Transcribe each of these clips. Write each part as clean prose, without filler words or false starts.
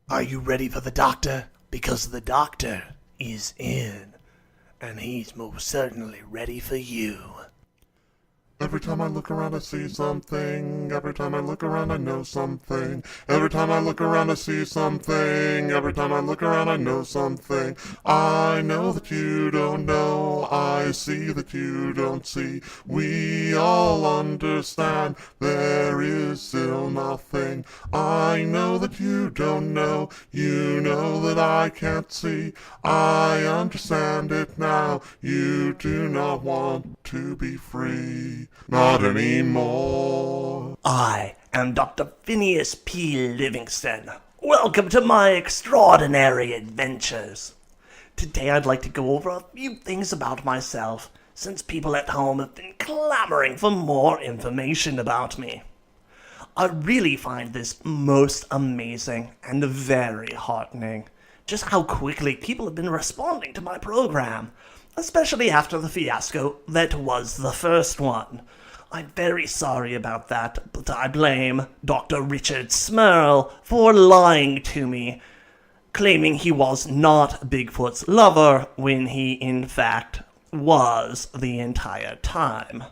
Are you ready for the doctor? Because the doctor is in, and he's most certainly ready for you. Every time I look around I see something. Every time I look around I know something. Every time I look around I see something. Every time I look around I know something. I know that you don't know. I see that you don't see. We all understand there is still nothing. I know that you don't know. You know that I can't see. I understand it now. You do not want to be free. Not anymore. I am Dr. Phineas P. Livingston. Welcome to my extraordinary adventures. Today I'd like to go over a few things about myself, since people at home have been clamoring for more information about me. I really find this most amazing and very heartening, just how quickly people have been responding to my program, especially after the fiasco that was the first one. I'm very sorry about that, but I blame Dr. Richard Smurl for lying to me, claiming he was not Bigfoot's lover when he in fact was the entire time.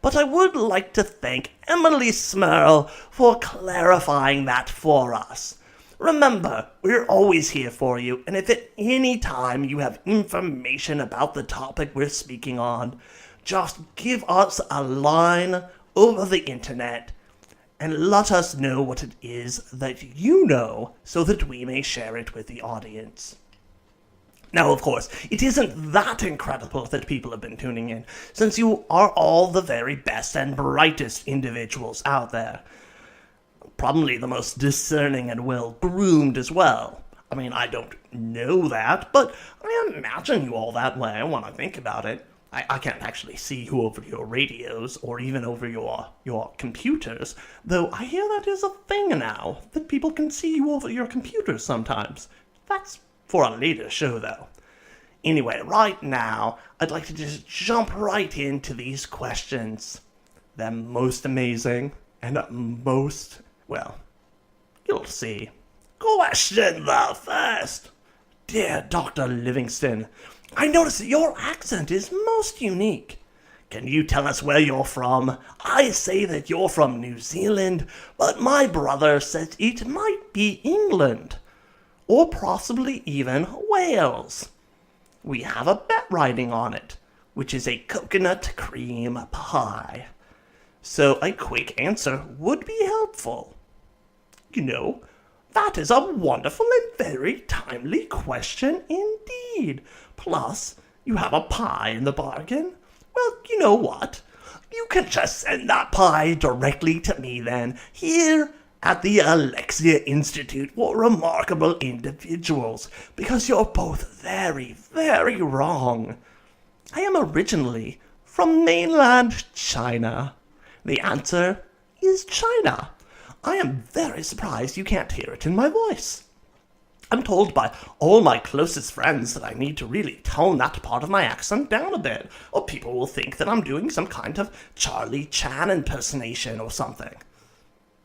But I would like to thank Emily Smurl for clarifying that for us. Remember, we're always here for you, and if at any time you have information about the topic we're speaking on, just give us a line over the internet and let us know what it is that you know so that we may share it with the audience. Now, of course, it isn't that incredible that people have been tuning in, since you are all the very best and brightest individuals out there. Probably the most discerning and well-groomed as well. I mean, I don't know that, but I imagine you all that way when I think about it. I can't actually see you over your radios or even over your computers, though I hear that is a thing now, that people can see you over your computers sometimes. That's for a later show, though. Anyway, right now, I'd like to just jump right into these questions. They're most amazing and most, well, you'll see. Question the first. Dear Dr. Livingston, I notice that your accent is most unique. Can you tell us where you're from? I say that you're from New Zealand, but my brother says it might be England, or possibly even Wales. We have a bet riding on it, which is a coconut cream pie. So a quick answer would be helpful. You know, that is a wonderful and very timely question indeed. Plus, you have a pie in the bargain. Well, you know what? You can just send that pie directly to me then, here at the Alexia Institute for Remarkable Individuals, because you're both very, very wrong. I am originally from mainland China. The answer is China. I am very surprised you can't hear it in my voice. I'm told by all my closest friends that I need to really tone that part of my accent down a bit, or people will think that I'm doing some kind of Charlie Chan impersonation or something.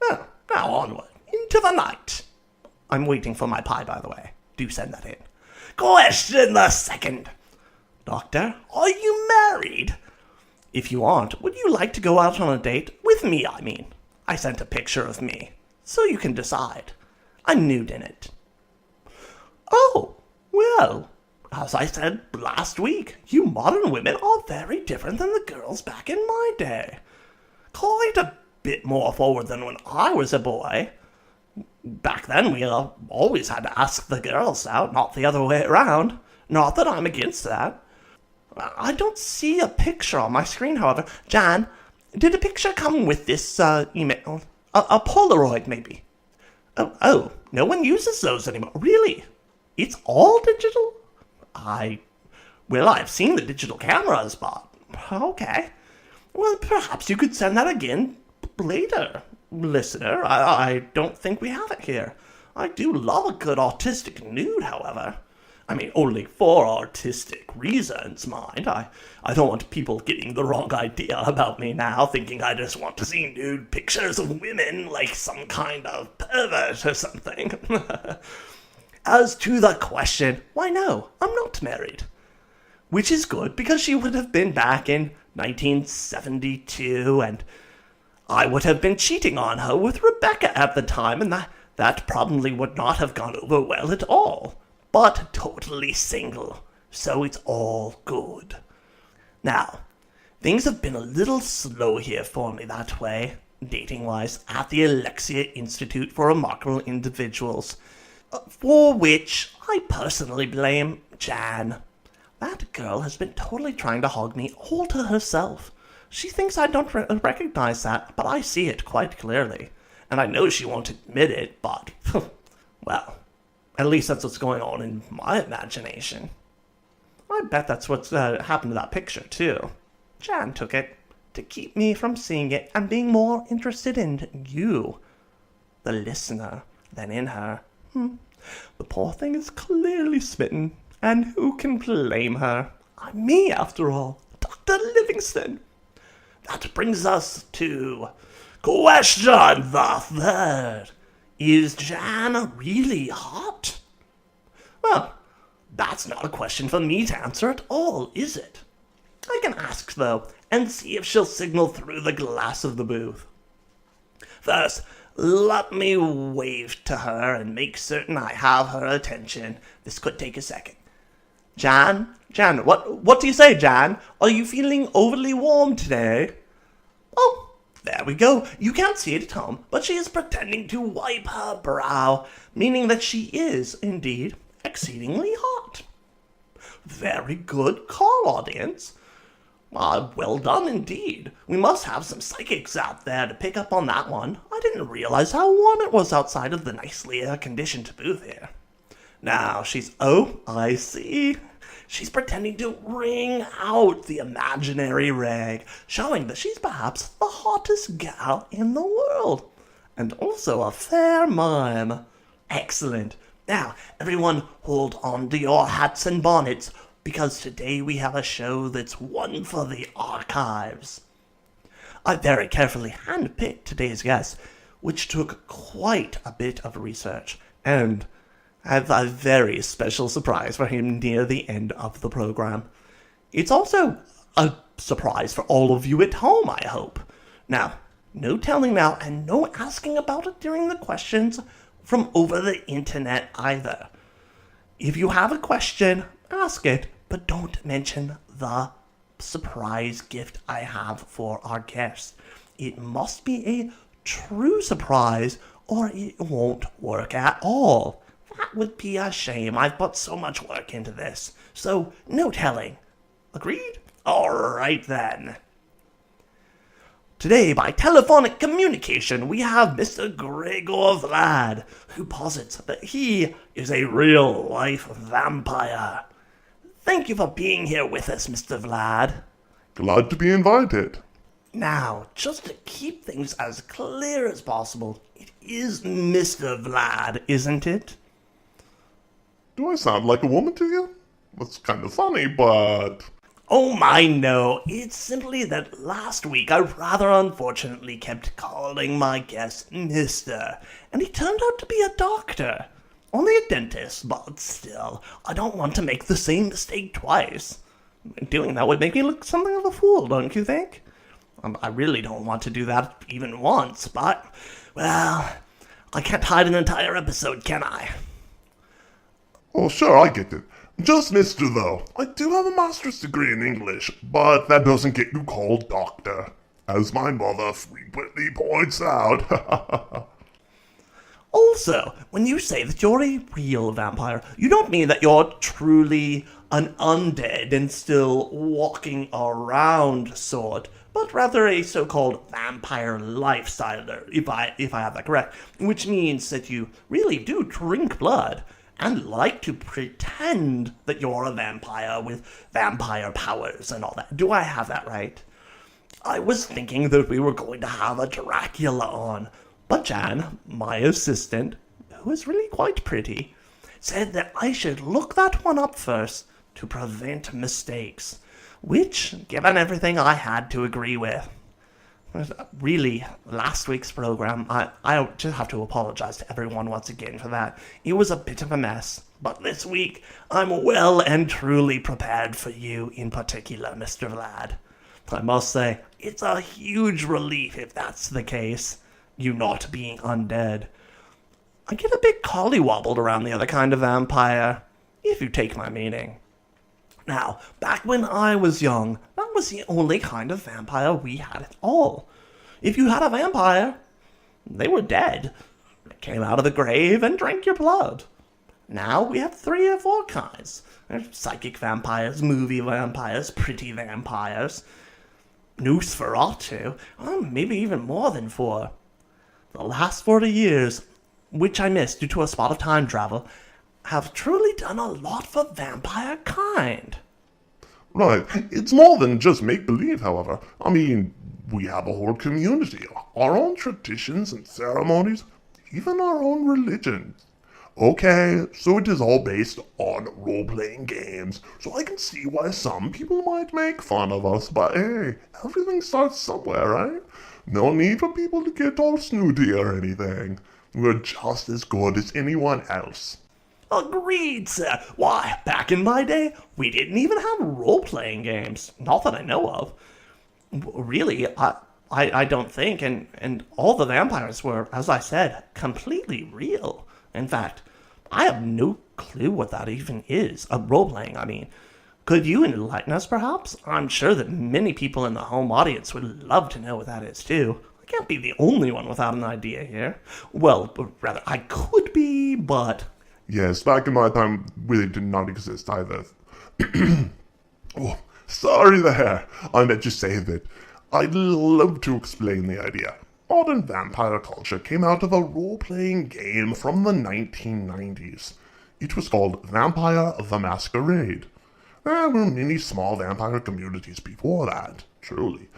Well, now onward, into the night. I'm waiting for my pie, by the way. Do send that in. Question the second. Doctor, are you married? If you aren't, would you like to go out on a date? With me, I mean. I sent a picture of me, so you can decide. I'm nude in it. Oh, well, as I said last week, you modern women are very different than the girls back in my day. Quite a bit more forward than when I was a boy. Back then, we always had to ask the girls out, not the other way around. Not that I'm against that. I don't see a picture on my screen, however. Jan, did a picture come with this email? A Polaroid, maybe? Oh, no one uses those anymore. Really? It's all digital? I've seen the digital cameras, but okay. Well, perhaps you could send that again later, listener. I don't think we have it here. I do love a good autistic nude, however. I mean, only for artistic reasons, mind. I don't want people getting the wrong idea about me now, thinking I just want to see nude pictures of women like some kind of pervert or something. As to the question, why no, I'm not married. Which is good, because she would have been back in 1972, and I would have been cheating on her with Rebecca at the time, and that probably would not have gone over well at all. But totally single, so it's all good. Now, things have been a little slow here for me that way, dating-wise, at the Alexia Institute for Remarkable Individuals, for which I personally blame Jan. That girl has been totally trying to hog me all to herself. She thinks I don't recognize that, but I see it quite clearly. And I know she won't admit it, but, well, at least that's what's going on in my imagination. I bet that's what's happened to that picture, too. Jan took it to keep me from seeing it and being more interested in you, the listener, than in her. The poor thing is clearly smitten, and who can blame her? Me, after all, Dr. Livingston. That brings us to question the third. Is Jan really hot? Well, that's not a question for me to answer at all, is it? I can ask, though, and see if she'll signal through the glass of the booth. First, let me wave to her and make certain I have her attention. This could take a second. Jan, what do you say, Jan? Are you feeling overly warm today? Oh, there we go. You can't see it at home, but she is pretending to wipe her brow, meaning that she is, indeed, exceedingly hot. Very good call, audience. Well done indeed. We must have some psychics out there to pick up on that one. I didn't realize how warm it was outside of the nicely air-conditioned booth here. Now oh, I see. She's pretending to wring out the imaginary rag, showing that she's perhaps the hottest gal in the world, and also a fair mime. Excellent. Now, everyone hold on to your hats and bonnets, because today we have a show that's one for the archives. I very carefully handpicked today's guest, which took quite a bit of research, and I have a very special surprise for him near the end of the program. It's also a surprise for all of you at home, I hope. Now, no telling now, and no asking about it during the questions from over the internet either. If you have a question, ask it, but don't mention the surprise gift I have for our guest. It must be a true surprise, or it won't work at all. That would be a shame. I've put so much work into this. So, no telling. Agreed? All right, then. Today, by telephonic communication, we have Mr. Gregor Vlad, who posits that he is a real-life vampire. Thank you for being here with us, Mr. Vlad. Glad to be invited. Now, just to keep things as clear as possible, it is Mr. Vlad, isn't it? Do I sound like a woman to you? That's kind of funny, but... Oh my no, it's simply that last week I rather unfortunately kept calling my guest Mr., and he turned out to be a doctor. Only a dentist, but still, I don't want to make the same mistake twice. Doing that would make me look something of a fool, don't you think? I really don't want to do that even once, but, well, I can't hide an entire episode, can I? Oh, sure, I get it. Just Mr. though. I do have a master's degree in English, but that doesn't get you called doctor, as my mother frequently points out. Also, when you say that you're a real vampire, you don't mean that you're truly an undead and still walking around sort, but rather a so-called vampire lifestyler, if I have that correct, which means that you really do drink blood and like to pretend that you're a vampire with vampire powers and all that. Do I have that right? I was thinking that we were going to have a Dracula on, but Jan, my assistant, who is really quite pretty, said that I should look that one up first to prevent mistakes, which, given everything, I had to agree with. Really, last week's program, I just have to apologize to everyone once again for that. It was a bit of a mess. But this week, I'm well and truly prepared for you in particular, Mr. Vlad. I must say, it's a huge relief if that's the case, you not being undead. I get a bit collywobbled around the other kind of vampire, if you take my meaning. Now, back when I was young, that was the only kind of vampire we had at all. If you had a vampire, they were dead. They came out of the grave and drank your blood. Now we have 3 or 4 kinds. There's psychic vampires, movie vampires, pretty vampires, Nosferatu, maybe even more than 4. The last 40 years, which I missed due to a spot of time travel, have truly done a lot for vampire kind. Right, it's more than just make-believe, however. I mean, we have a whole community, our own traditions and ceremonies, even our own religion. Okay, so it is all based on role-playing games, so I can see why some people might make fun of us, but hey, everything starts somewhere, right? No need for people to get all snooty or anything. We're just as good as anyone else. Agreed, sir. Why, back in my day, we didn't even have role-playing games. Not that I know of. Really, I don't think, and all the vampires were, as I said, completely real. In fact, I have no clue what that even is. Role-playing, I mean. Could you enlighten us, perhaps? I'm sure that many people in the home audience would love to know what that is, too. I can't be the only one without an idea here. Well, rather, I could be, but... Yes, back in my time, really did not exist either. Oh, sorry there. I meant to say that I'd love to explain the idea. Modern vampire culture came out of a role-playing game from the 1990s. It was called Vampire the Masquerade. There were many small vampire communities before that, truly.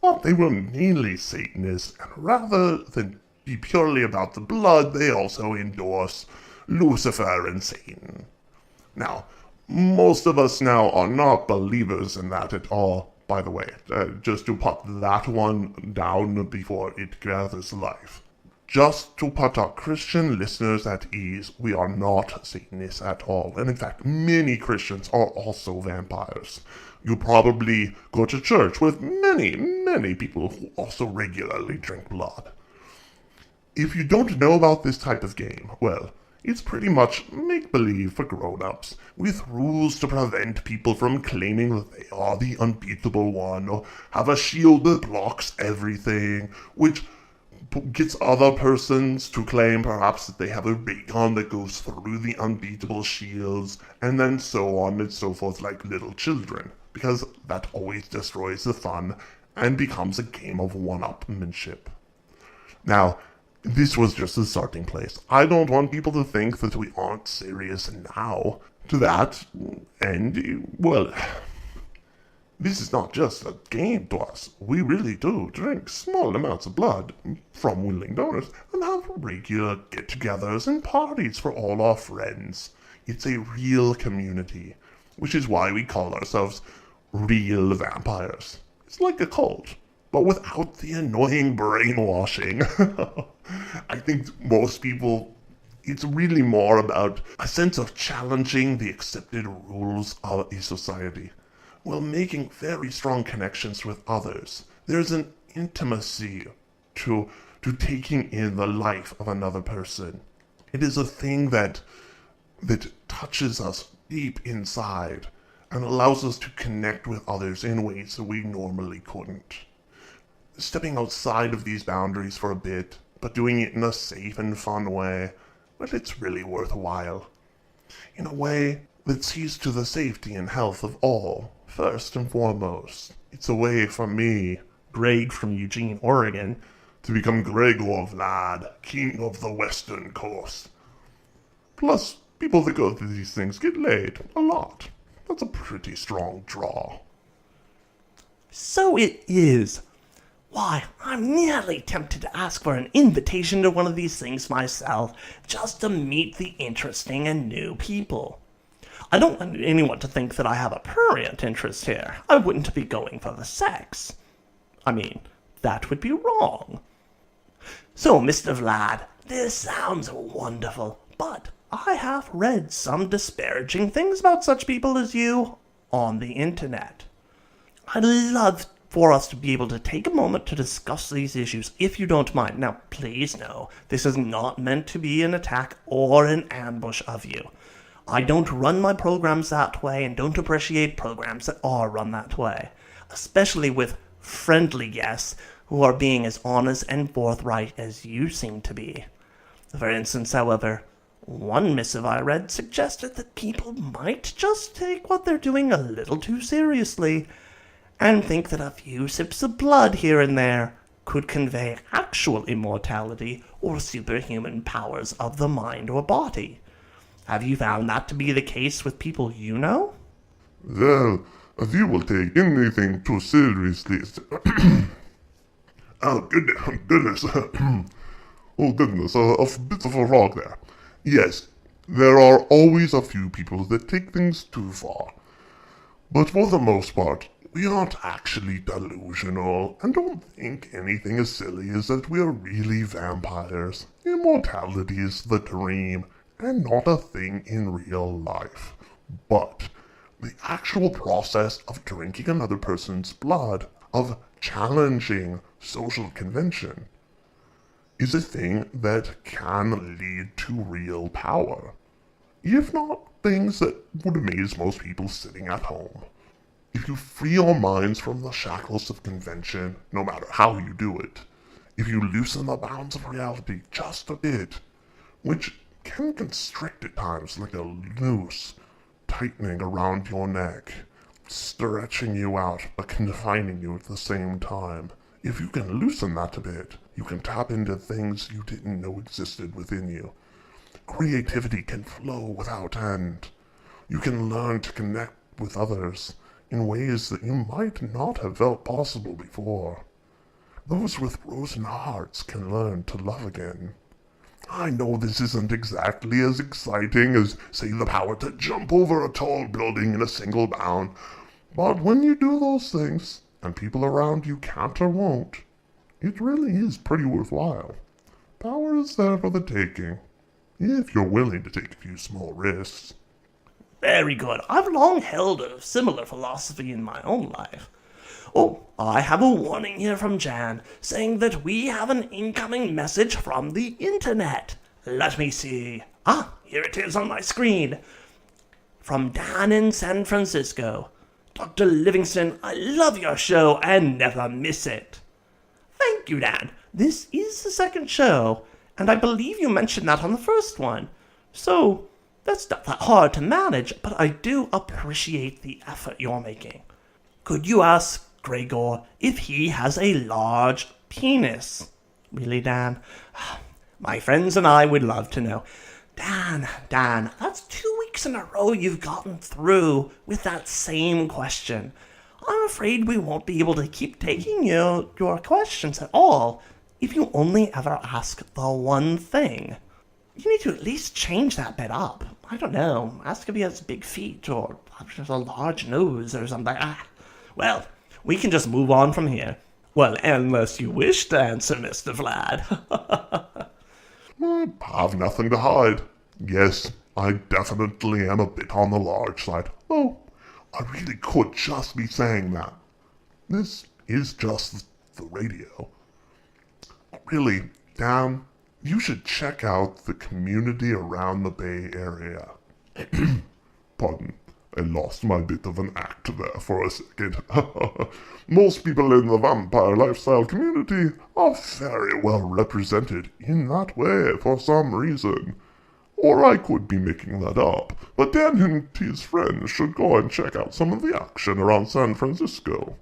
But they were mainly Satanists, and rather than be purely about the blood, they also endorse Lucifer and Satan. Now, most of us now are not believers in that at all, by the way, just to put that one down before it gathers life. Just to put our Christian listeners at ease, we are not Satanists at all, and in fact, many Christians are also vampires. You probably go to church with many people who also regularly drink blood. If you don't know about this type of game, well, it's pretty much make-believe for grown-ups, with rules to prevent people from claiming that they are the unbeatable one, or have a shield that blocks everything, which gets other persons to claim perhaps that they have a ray gun that goes through the unbeatable shields, and then so on and so forth like little children, because that always destroys the fun and becomes a game of one-upmanship. Now, this was just a starting place. I don't want people to think that we aren't serious now. To that end, well, this is not just a game to us. We really do drink small amounts of blood from willing donors and have regular get-togethers and parties for all our friends. It's a real community, which is why we call ourselves real vampires. It's like a cult, but without the annoying brainwashing. I think most people, it's really more about a sense of challenging the accepted rules of a society, while making very strong connections with others. There's an intimacy to taking in the life of another person. It is a thing that touches us deep inside and allows us to connect with others in ways that we normally couldn't. Stepping outside of these boundaries for a bit, but doing it in a safe and fun way, well, it's really worthwhile. In a way that sees to the safety and health of all, first and foremost. It's a way for me, Greg from Eugene, Oregon, to become Gregor Vlad, king of the western coast. Plus, people that go through these things get laid a lot. That's a pretty strong draw. So it is. Why, I'm nearly tempted to ask for an invitation to one of these things myself, just to meet the interesting and new people. I don't want anyone to think that I have a prurient interest here. I wouldn't be going for the sex. I mean, that would be wrong. So, Mr. Vlad, this sounds wonderful, but I have read some disparaging things about such people as you on the internet. I'd love for us to be able to take a moment to discuss these issues, if you don't mind. Now, please know, this is not meant to be an attack or an ambush of you. I don't run my programs that way and don't appreciate programs that are run that way, especially with friendly guests who are being as honest and forthright as you seem to be. For instance, however, one missive I read suggested that people might just take what they're doing a little too seriously and think that a few sips of blood here and there could convey actual immortality or superhuman powers of the mind or body. Have you found that to be the case with people you know? Well, if you will take anything too seriously... oh, goodness. Oh, goodness, a bit of a frog there. Yes, there are always a few people that take things too far. But for the most part, we aren't actually delusional, and don't think anything as silly as that we're really vampires. Immortality is the dream, and not a thing in real life. But the actual process of drinking another person's blood, of challenging social convention, is a thing that can lead to real power. If not things that would amaze most people sitting at home. If you free your minds from the shackles of convention, no matter how you do it, if you loosen the bounds of reality just a bit, which can constrict at times like a noose tightening around your neck, stretching you out but confining you at the same time. If you can loosen that a bit, you can tap into things you didn't know existed within you. Creativity can flow without end. You can learn to connect with others in ways that you might not have felt possible before. Those with frozen hearts can learn to love again. I know this isn't exactly as exciting as, say, the power to jump over a tall building in a single bound, but when you do those things, and people around you can't or won't, it really is pretty worthwhile. Power is there for the taking, if you're willing to take a few small risks. Very good. I've long held a similar philosophy in my own life. Oh, I have a warning here from Jan, saying that we have an incoming message from the internet. Let me see. Ah, here it is on my screen. From Dan in San Francisco. Dr. Livingston, I love your show and never miss it. Thank you, Dan. This is the second show, and I believe you mentioned that on the first one. So, that's not that hard to manage, but I do appreciate the effort you're making. Could you ask Gregor if he has a large penis? Really, Dan? My friends and I would love to know. Dan, that's 2 weeks in a row you've gotten through with that same question. I'm afraid we won't be able to keep taking your questions at all if you only ever ask the one thing. You need to at least change that bit up. I don't know, ask if he has big feet or just a large nose or something. Well, we can just move on from here. Well, unless you wish to answer, Mr. Vlad. I have nothing to hide. Yes, I definitely am a bit on the large side. Oh, I really could just be saying that. This is just the radio. Really, Dan, you should check out the community around the Bay Area. Pardon, I lost my bit of an act there for a second. Most people in the vampire lifestyle community are very well represented in that way for some reason. Or I could be making that up, but Dan and his friends should go and check out some of the action around San Francisco,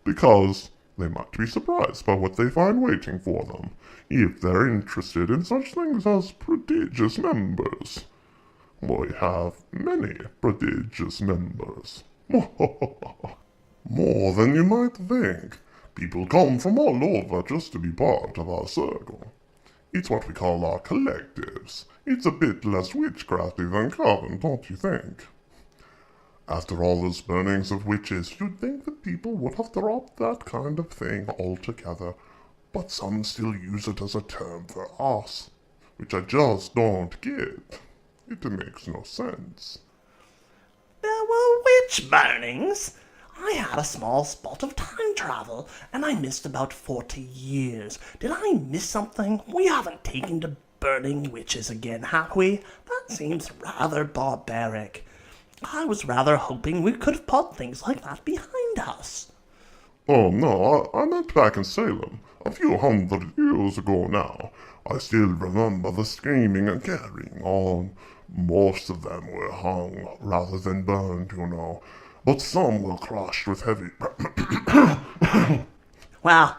because they might be surprised by what they find waiting for them, if they're interested in such things as prodigious members. We have many prodigious members. More than you might think. People come from all over just to be part of our circle. It's what we call our collectives. It's a bit less witchcrafty than coven, don't you think? After all those burnings of witches, you'd think that people would have dropped that kind of thing altogether, but some still use it as a term for us, which I just don't get. It makes no sense. There were witch burnings. I had a small spot of time travel, and I missed about 40 years. Did I miss something? We haven't taken to burning witches again, have we? That seems rather barbaric. I was rather hoping we could have put things like that behind us. Oh no, I meant back in Salem, a few hundred years ago now. I still remember the screaming and carrying on. Most of them were hung rather than burned, you know, but some were crushed with heavy... Well,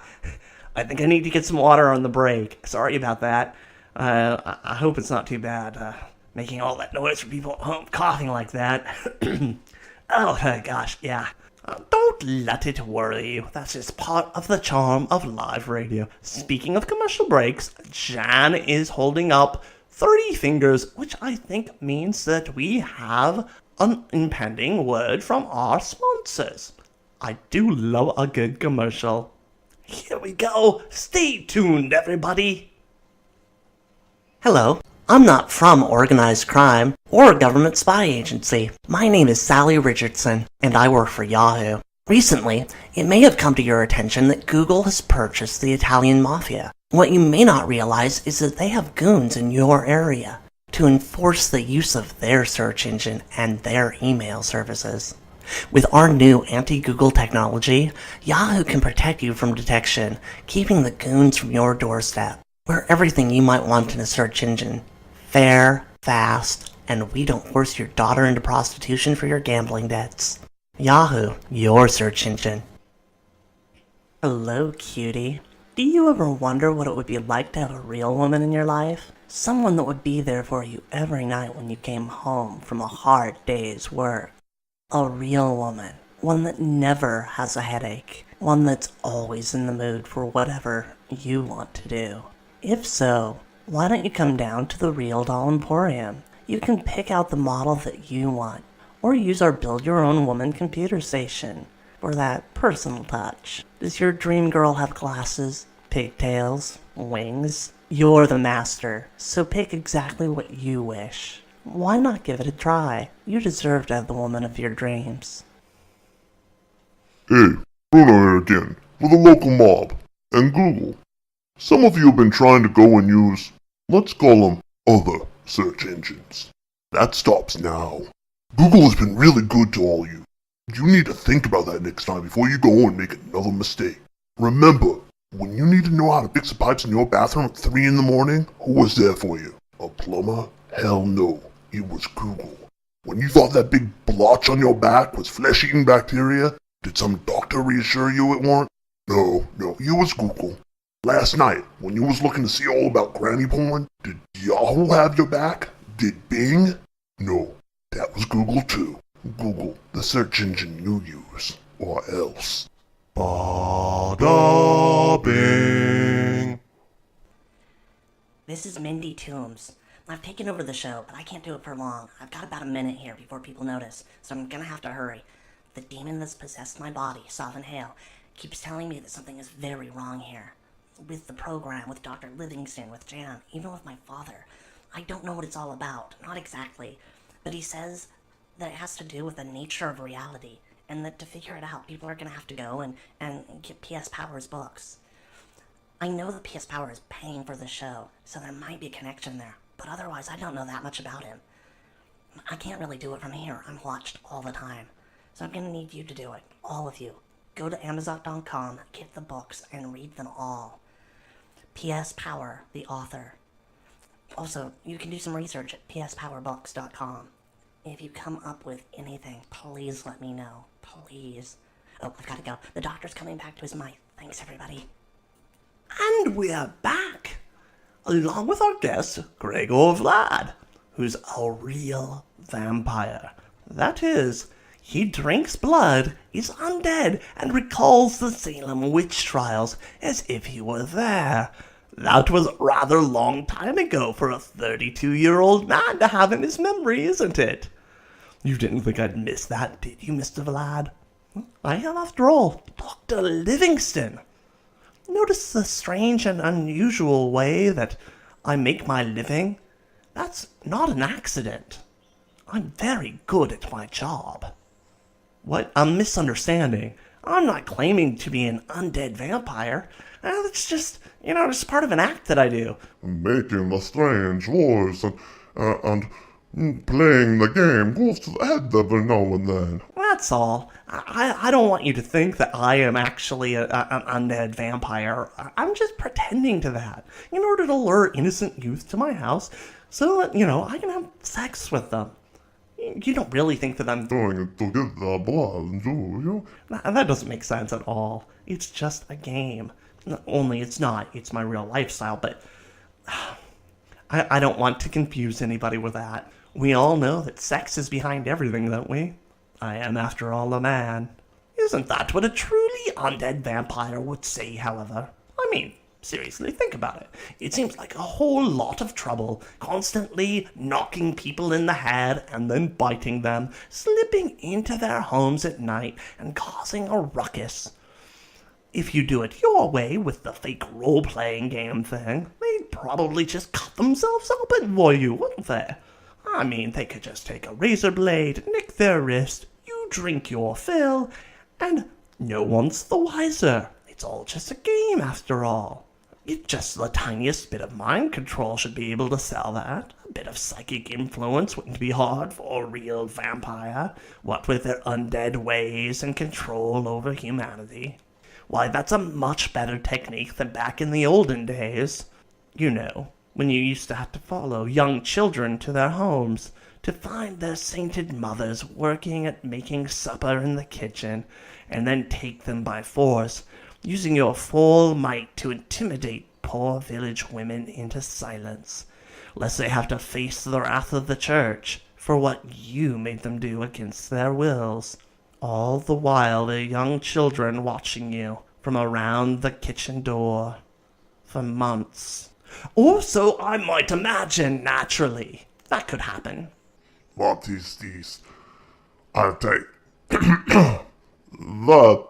I think I need to get some water on the break. Sorry about that. I hope it's not too bad, making all that noise for people at home coughing like that. Gosh, yeah. Don't let it worry you. That's just part of the charm of live radio. Speaking of commercial breaks, Jan is holding up 30 fingers, which I think means that we have an impending word from our sponsors. I do love a good commercial. Here we go. Stay tuned, everybody. Hello. I'm not from organized crime or a government spy agency. My name is Sally Richardson, and I work for Yahoo. Recently, it may have come to your attention that Google has purchased the Italian mafia. What you may not realize is that they have goons in your area to enforce the use of their search engine and their email services. With our new anti-Google technology, Yahoo can protect you from detection, keeping the goons from your doorstep. We're everything you might want in a search engine. Fair, fast, and we don't force your daughter into prostitution for your gambling debts. Yahoo, your search engine. Hello, cutie. Do you ever wonder what it would be like to have a real woman in your life? Someone that would be there for you every night when you came home from a hard day's work. A real woman. One that never has a headache. One that's always in the mood for whatever you want to do. If so, why don't you come down to the Real Doll Emporium? You can pick out the model that you want, or use our Build Your Own Woman computer station for that personal touch. Does your dream girl have glasses, pigtails, wings? You're the master, so pick exactly what you wish. Why not give it a try? You deserve to have the woman of your dreams. Hey, Bruno here again, for the local mob, and Google. Some of you have been trying to go and use, let's call them, other search engines. That stops now. Google has been really good to all you. You need to think about that next time before you go and make another mistake. Remember, when you need to know how to fix the pipes in your bathroom at 3 in the morning, who was there for you? A plumber? Hell no, it was Google. When you thought that big blotch on your back was flesh-eating bacteria, did some doctor reassure you it weren't? No, it was Google. Last night, when you was looking to see all about granny porn, did Yahoo have your back? Did Bing? No, that was Google too. Google, the search engine you use, or else. Bada bing. This is Mindy Toombs. I've taken over the show, but I can't do it for long. I've got about a minute here before people notice, so I'm gonna have to hurry. The demon that's possessed my body, Sovereign Hale, keeps telling me that something is very wrong here. With the program, with Dr. Livingston, with Jan, even with my father. I don't know what it's all about, not exactly, but he says that it has to do with the nature of reality, and that to figure it out, people are gonna have to go and get P.S. Power's books. I know that P.S. Power is paying for the show, so there might be a connection there, but otherwise I don't know that much about him. I can't really do it from here. I'm watched all the time. So I'm gonna need you to do it, all of you. Go to Amazon.com, get the books, and read them all. P.S. Power, the author. Also, you can do some research at pspowerbooks.com. If you come up with anything, please let me know. Please. Oh, I've got to go. The doctor's coming back to his mic. Thanks, everybody. And we're back, along with our guest, Gregor Vlad, who's a real vampire. That is, He drinks blood, is undead, and recalls the Salem witch trials as if he were there. That was a rather long time ago for a 32-year-old man to have in his memory, isn't it? You didn't think I'd miss that, did you, Mr. Vlad? I am, after all, Dr. Livingston. Notice the strange and unusual way that I make my living? That's not an accident. I'm very good at my job. What? A misunderstanding. I'm not claiming to be an undead vampire. It's just, it's part of an act that I do. Making the strange voice and playing the game goes to the head every now and then. That's all. I don't want you to think that I am actually an undead vampire. I'm just pretending to that in order to lure innocent youth to my house so that, I can have sex with them. You don't really think that I'm doing it to get the blood, do you? That doesn't make sense at all. It's just a game. Only it's not. It's my real lifestyle, but I don't want to confuse anybody with that. We all know that sex is behind everything, don't we? I am, after all, a man. Isn't that what a truly undead vampire would say, however? I mean, seriously, think about it. It seems like a whole lot of trouble, constantly knocking people in the head and then biting them, slipping into their homes at night and causing a ruckus. If you do it your way with the fake role-playing game thing, they'd probably just cut themselves open for you, wouldn't they? I mean, they could just take a razor blade, nick their wrist, you drink your fill, and no one's the wiser. It's all just a game, after all. Just the tiniest bit of mind control should be able to sell that. A bit of psychic influence wouldn't be hard for a real vampire, what with their undead ways and control over humanity. Why, that's a much better technique than back in the olden days. When you used to have to follow young children to their homes to find their sainted mothers working at making supper in the kitchen, and then take them by force, using your full might to intimidate poor village women into silence, lest they have to face the wrath of the church for what you made them do against their wills. All the while their young children watching you from around the kitchen door for months. Or so I might imagine, naturally. That could happen. What is this? I'll take... That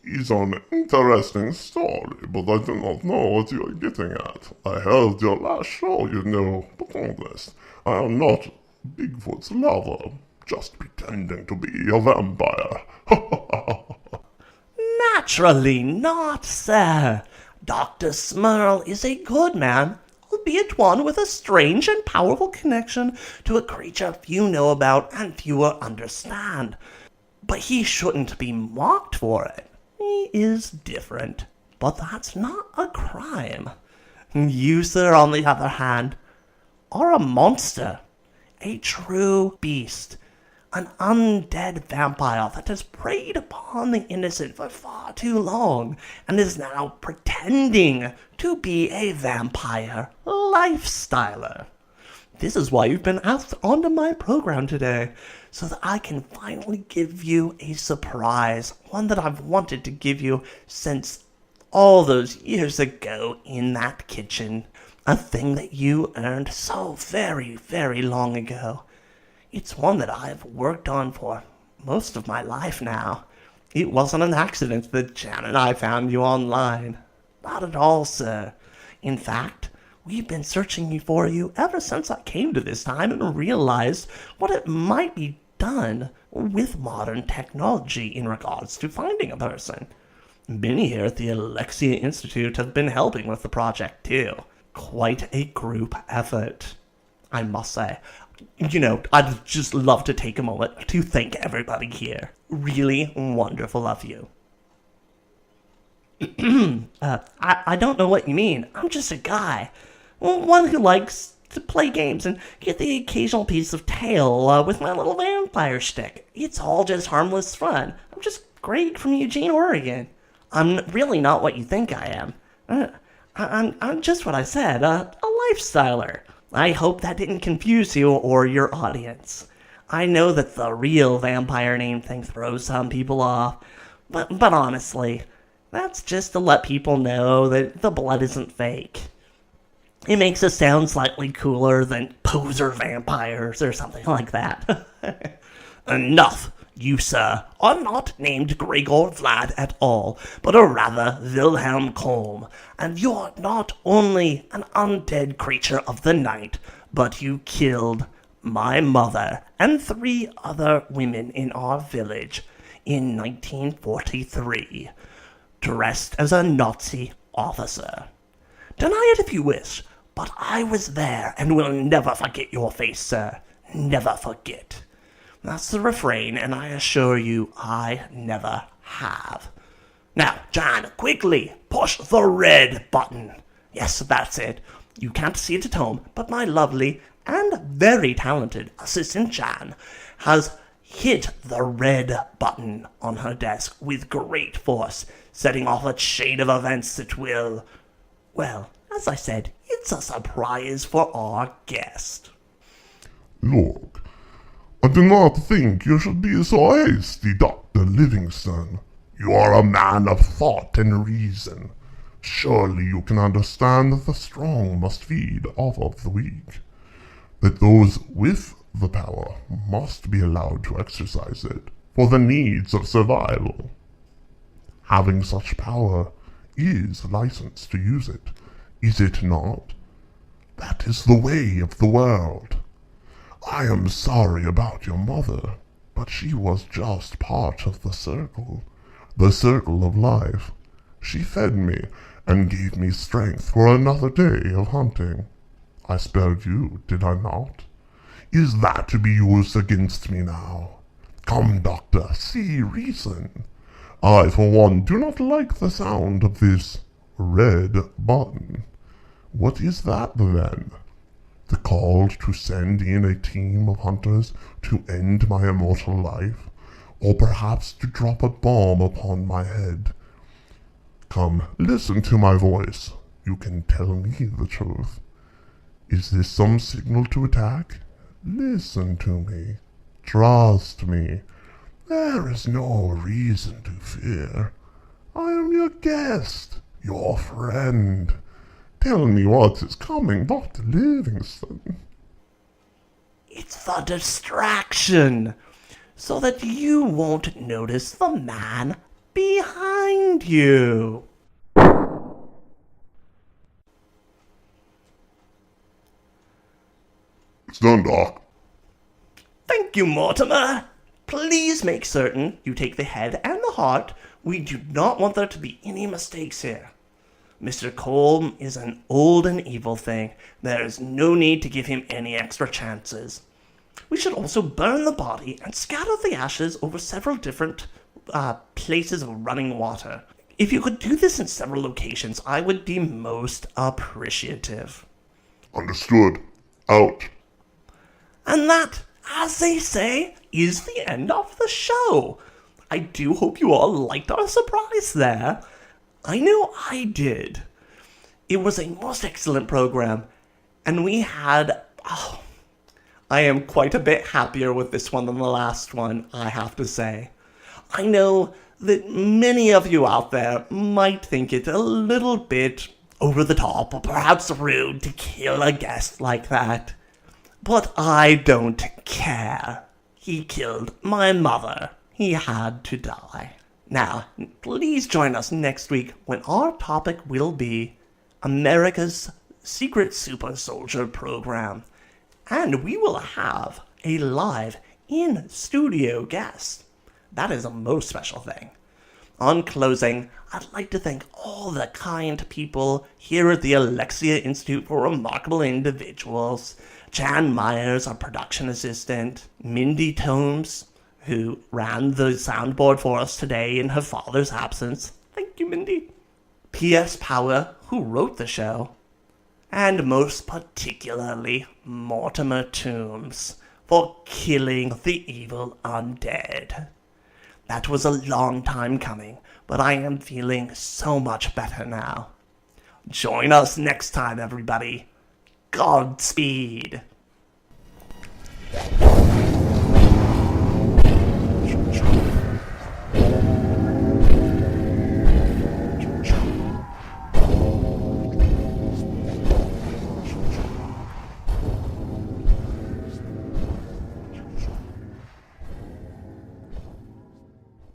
is an interesting story, but I do not know what you are getting at. I heard your last show, but honest, I am not Bigfoot's lover, just pretending to be a vampire. Naturally not, sir. Dr. Smurl is a good man, albeit one with a strange and powerful connection to a creature few know about and fewer understand. But he shouldn't be mocked for it. He is different, but that's not a crime. You, sir, on the other hand, are a monster, a true beast, an undead vampire that has preyed upon the innocent for far too long and is now pretending to be a vampire lifestyler. This is why you've been asked onto my program today, so that I can finally give you a surprise, one that I've wanted to give you since all those years ago in that kitchen, a thing that you earned so very, very long ago. It's one that I've worked on for most of my life now. It wasn't an accident that Jan and I found you online. Not at all, sir. In fact, we've been searching for you ever since I came to this time and realized what it might be done with modern technology in regards to finding a person. Many here at the Alexia Institute have been helping with the project, too. Quite a group effort, I must say. I'd just love to take a moment to thank everybody here. Really wonderful of you. I don't know what you mean. I'm just a guy. One who likes to play games and get the occasional piece of tail with my little vampire shtick. It's all just harmless fun. I'm just Greg from Eugene, Oregon. I'm really not what you think I am. I'm just what I said, a lifestyler. I hope that didn't confuse you or your audience. I know that the real vampire name thing throws some people off, but honestly, that's just to let people know that the blood isn't fake. It makes us sound slightly cooler than poser vampires or something like that. Enough! You, sir, are not named Gregor Vlad at all, but a rather Wilhelm Kolm, and you're not only an undead creature of the night, but you killed my mother and 3 other women in our village in 1943, dressed as a Nazi officer. Deny it if you wish, but I was there and will never forget your face, sir. Never forget. That's the refrain, and I assure you I never have. Now, John, quickly, push the red button. Yes, that's it. You can't see it at home, but my lovely and very talented assistant Jan has hit the red button on her desk with great force, setting off a chain of events that will, well, as I said, it's a surprise for our guest. Look, I do not think you should be so hasty, Dr. Livingston. You are a man of thought and reason. Surely you can understand that the strong must feed off of the weak. That those with the power must be allowed to exercise it for the needs of survival. Having such power is license to use it, is it not? That is the way of the world. I am sorry about your mother, but she was just part of the circle of life. She fed me and gave me strength for another day of hunting. I spared you, did I not? Is that to be used against me now? Come, doctor, see reason. I, for one, do not like the sound of this red button. What is that, then? The call to send in a team of hunters to end my immortal life? Or perhaps to drop a bomb upon my head? Come, listen to my voice. You can tell me the truth. Is this some signal to attack? Listen to me. Trust me. There is no reason to fear. I am your guest, your friend. Tell me what is coming, Dr. Livingston. It's the distraction, so that you won't notice the man behind you. It's done, Doc. Thank you, Mortimer. Please make certain you take the head and the heart. We do not want there to be any mistakes here. Mr. Colm is an old and evil thing. There is no need to give him any extra chances. We should also burn the body and scatter the ashes over several different places of running water. If you could do this in several locations, I would be most appreciative. Understood. Out. And that, as they say, is the end of the show. I do hope you all liked our surprise there. I know I did. It was a most excellent program, and we had... I am quite a bit happier with this one than the last one, I have to say. I know that many of you out there might think it a little bit over the top, or perhaps rude to kill a guest like that. But I don't care. He killed my mother. He had to die. Now, please join us next week when our topic will be America's Secret Super Soldier Program. And we will have a live in-studio guest. That is a most special thing. On closing, I'd like to thank all the kind people here at the Alexia Institute for Remarkable Individuals. Jan Myers, our production assistant. Mindy Tomes, who ran the soundboard for us today in her father's absence. Thank you, Mindy. P.S. Power, who wrote the show. And most particularly, Mortimer Toombs, for killing the evil undead. That was a long time coming, but I am feeling so much better now. Join us next time, everybody. Godspeed.